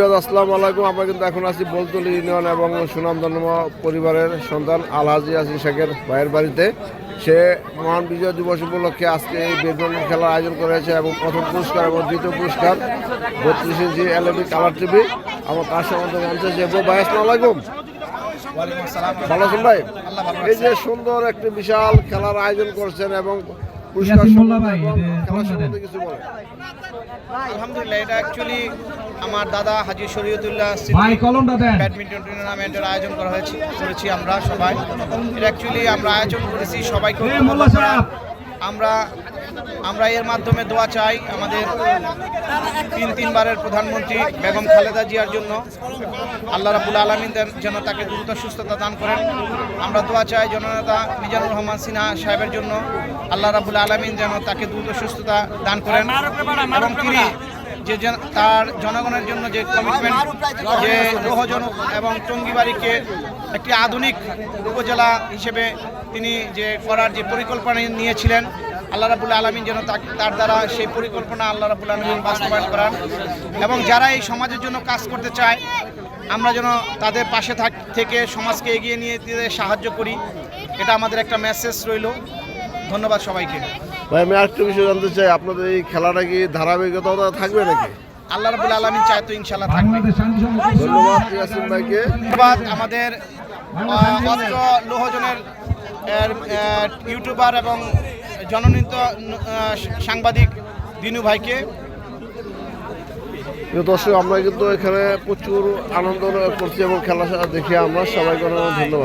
আসসালামু আলাইকুম। আমরা কিন্তু এখন আছি বলতলী ইউনিয়ন এবং সুনামধন্য পরিবারের সন্তান আলহাজি আসিফ শেখের ভাইয়ের বাড়িতে। সে মহান বিজয় দিবস উপলক্ষে আজকে এই ব্যাডমিন্টন খেলার আয়োজন করেছে এবং প্রথম পুরস্কার এবং দ্বিতীয় পুরস্কার 32 ইঞ্চি LED কালার টিভি। আমার তার সম্বন্ধে জানতে চাইবো। ভাই আসসালামু আলাইকুম। ভালো আছেন ভাই? এই যে সুন্দর একটি বিশাল খেলার আয়োজন করছেন এবং আলহামদুলিল্লাহ, এটা অ্যাকচুয়ালি আমার দাদা হাজী শরীয়তুল্লাহ ব্যাডমিন্টন টুর্নামেন্টের আয়োজন করেছি আমরা সবাই। এটা অ্যাকচুয়ালি আমরা আয়োজন করেছি সবাইকে আমরা এর মাধ্যমে দোয়া চাই আমাদের তিনবারের প্রধানমন্ত্রী বেগম খালেদা জিয়ার জন্য। আল্লাহ রাব্বুল আলামিন যেন তাকে দ্রুত সুস্থতা দান করেন। আমরা দোয়া চাই জননেতা মিজানুর রহমান সিনহা সাহেবের জন্য। আল্লাহ রাব্বুল আলামিন যেন তাকে দ্রুত সুস্থতা দান করেন এবং তিনি যে তার জনগণের জন্য যে কমিটমেন্ট, যে লোহজন এবং টঙ্গিবাড়িকে একটি আধুনিক উপজেলা হিসেবে তিনি যে করার যে পরিকল্পনা নিয়েছিলেন, আল্লাহ রাব্বুল আলামিন যেন তার দ্বারা সেই পরিকল্পনা আল্লাহ রাব্বুল আলামিন বাস্তবায়ন করান এবং যারা এই সমাজের জন্য কাজ করতে চায় আমরা যেন তাদের পাশে থেকে সমাজকে এগিয়ে নিয়ে সাহায্য করি। এটা আমাদের একটা মেসেজ রইল। ধন্যবাদ সবাইকে। ভাই, আমি আরেকটা বিষয় জানতে চাই, আপনাদের এই খেলাটা কি ধারাবাহিকতা থাকবে নাকি? আল্লাহ রাব্বুল আলামিন চায় তো ইনশাআল্লাহ থাকবে। ধন্যবাদ ইয়াসিন ভাইকে। ধন্যবাদ আমাদের অস্ত্র লোহজনের ইউটিউবার এবং জননীত সাংবাদিক দিনু ভাইকে। দর্শক, আমরা কিন্তু এখানে প্রচুর আনন্দ করছি এবং খেলা দেখে আমরা সবাইকে ধন্যবাদ।